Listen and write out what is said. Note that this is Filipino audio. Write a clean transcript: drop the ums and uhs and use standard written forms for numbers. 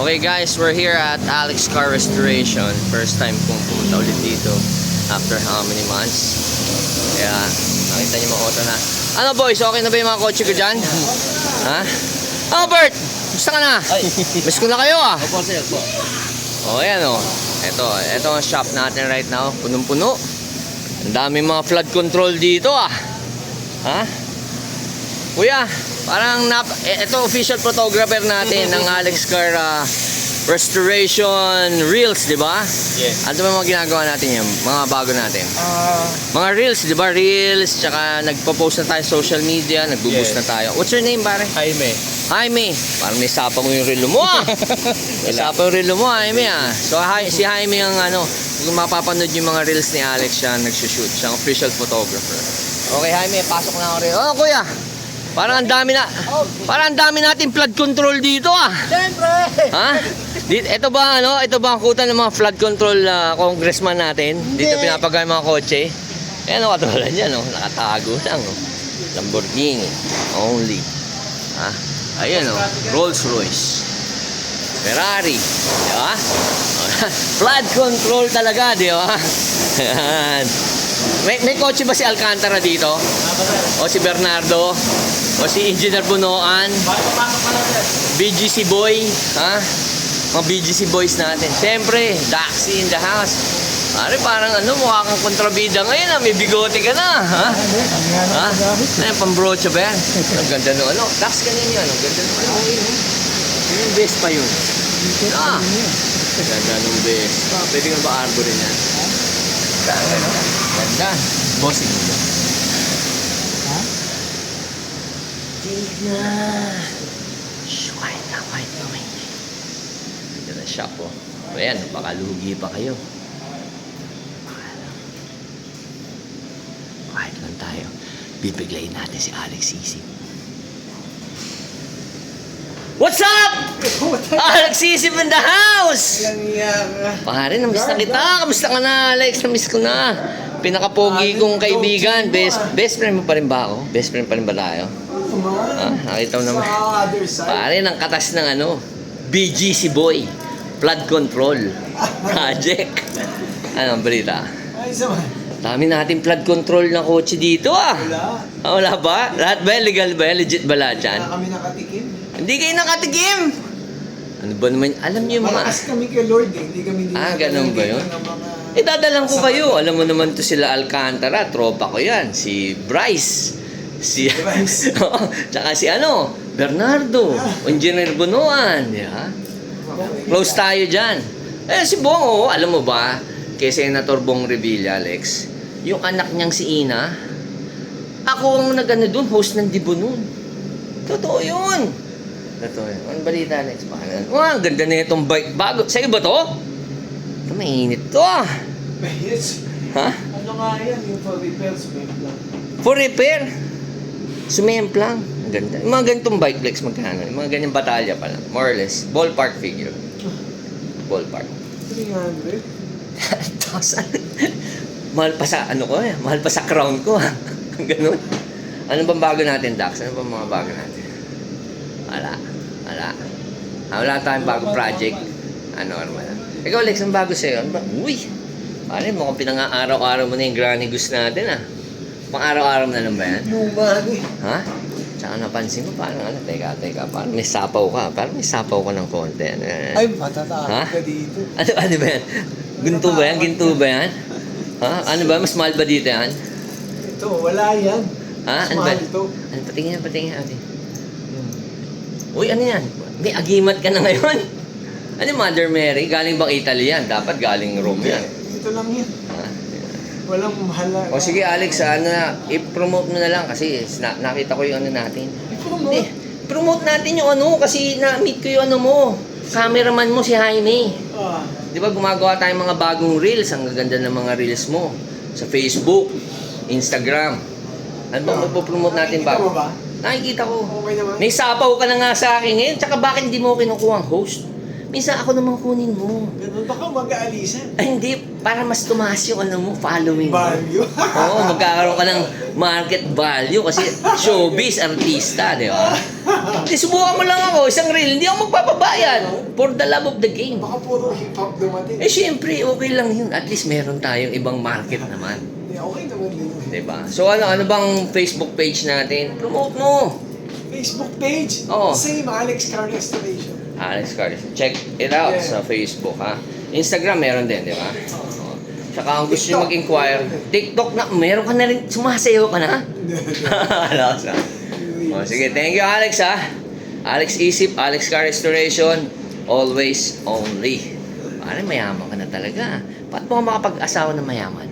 Okay guys, we're here at Alex Car Restoration. First time kong pumunta ulit dito after how many months. Kaya nakita niyo mga auto na. Ano boys, okay na ba yung mga kotse ko dyan? Ha? Oh Bert, gusto ka na? Miss ko na kayo ah. Opo sir, po. O ayan o. Ito ang shop natin right now. Punong-puno. Ang daming mga flood control dito ah. Ha? Kuya, parang ito official photographer natin ng Alex Car Restoration Reels, di ba? Yes. Ano ba mga ginagawa natin yan? Mga bago natin. Mga Reels, di ba? Reels, tsaka nagpo-post na tayo social media, nagbo-boost na tayo. What's your name, pare? Jaime. Jaime. Parang may sapa mo yung relo mo ah. May sapa yung relo mo, Jaime ah. So si Jaime ang kung mapapanood yung mga Reels ni Alex siya, nagsushoot. Siya ang official photographer. Okay, Jaime, pasok na ako rin. Oh, kuya. Parang ang dami natin flood control dito ah. Siyempre! Ha? Ito ba ang kutan ng mga flood control congressman natin? Dito pinapagay mga kotse. Ayan o, katulad yan o. Nakatago lang o. Lamborghini. Only. Ha? Ayan o. Rolls Royce. Ferrari. Di ba? Flood control talaga, di ba? Ayan. May kotse ba si Alcantara dito? O si Bernardo? O si Engineer Bunoan? BGC Boy? Ha? Mga BGC Boys natin. Siyempre, Daxi in the house. Pare, parang mukha kang kontrabida ngayon ha? May bigote ka na. Ha? Ha? Ano, pambrocha ba yan? Ang ganda no, Dax kanina yan. Ang ganda no, yung best pa yun. Ah, ganda nung best. Pwede nga ba arbor rin yan? Ganda. Bossing mo ba? Ha? Tigna. Shh, quiet na. Ganda na shop oh. Ayan, baka lugi pa kayo. Quiet lang tayo. Bibiglayin natin si Alex Sisip. What's up? Alex Sisip in the house! Pare, namiss na kita. Kamusta ka na, Alex? Namiss ko na. Pinakapogi kong kaibigan. Best friend mo pa rin ba ako? Best friend pa rin ba tayo? Nakita mo naman. Pare, ng katas ng BGC Boy. Flood Control Project. Ano ang balita? Dami natin flood control na kotse dito ah. Wala ba? Lahat ba? Legal ba? Legit ba lahat yan? Kami nakatikim. Hindi kayo nakatikim! Ano ba naman? Alam niyo mga... Malakas kami kay Lord eh. Hindi kami ganun ba yun? Dadalang ko kayo. Alam mo naman to sila Alcantara. Tropa ko yan. Si Bryce. Tsaka si Bernardo. Engineer Bunoan. Yeah. Close tayo dyan. Si Bong, alam mo ba? Kay Senator Bong Revilla, Alex. Yung anak niyang si Ina. Ako ang dun, host ng Dibo nun. Totoo yun. Totoo yun. Ano balita, Alex? Ang ganda na itong bike. Bago. Sa'yo ba to? Ito, mainit to ah. Yes. Ha? Ano nga yan? Yung for repair, sumemplang. For repair? Sumemplang. Ang ganda. Yung mga ganitong bike flex, magkano? Yung mga ganyang batalya pa lang. More or less. Ballpark figure. Ballpark. 300? 1,000. Mahal pa sa mahal pa sa crown ko ha. Ganun. Ano bang bago natin, Dax? Ano bang mga bago natin? Wala tayong bagong project. Normal. Ikaw, Lex, ang bago sa'yo? Ano ba? Uy! Pare, mukhang pinang-araw-araw mo na yung Granny Goose natin ah. Pang-araw-araw na lang ba yan? Luma Ha? Tsaka napansin mo, parang teka, parang may sapaw ka. Parang may sapaw ka ng konti. Ay, matatakot ka dito. Ano ba yan? Ginto ba yan? Ha? Ano ba? Mas mahal ba dito yan? Ito, wala yan. Ha? Mas Ano ba? mahal ito. Patingin. Uy, ano yan? May agimat ka na ngayon. Ano yung Mother Mary? Galing bang Italy yan? Dapat galing Rome yan. Ito lang yan. Ha? Walang mahal. O sige Alex, i-promote mo na lang kasi nakita ko yung natin. I-promote? Promote natin yung kasi na-meet ko yung mo. Cameraman mo si Jaime. Di ba gumagawa tayong mga bagong reels? Ang gaganda ng mga reels mo. Sa Facebook, Instagram. Ano ba magpo-promote natin bago? Nakikita mo ba? Nakikita ko. Okay naman. May sapaw ka na nga sa akin ngayon. Tsaka bakit hindi mo kinukuha ang host? Minsan ako naman kunin mo. Ganun, baka mag-aalisan. Ay, hindi. Para mas tumaas yung ano mo, following mo. Value. Oo, magkakaroon ka ng market value kasi showbiz, artista, di ba? Hindi, subukan mo lang ako, isang reel, hindi ako magpapabayad. For the love of the game. Baka puro hip-hop dumating. Eh, syempre, okay lang yun. At least meron tayong ibang market naman. Hindi, okay naman din yun. Di ba? So, ano bang Facebook page natin? Promote mo. Facebook page? Oo. Same, Alex Car Restoration. Alex Carlos. Check it out Yeah. sa Facebook, ha? Instagram meron din, di ba? Oo. Tsaka kung gusto nyo TikTok. mag-inquire, TikTok na, meron ka na rin, sumasayaw ka na? Alas, ha? Oh, sige, thank you Alex, ha? Alex Isip, Alex Car Restoration, always only. Pare, mayaman ka na talaga. Ba't mo ka makapag-asawa na mayaman?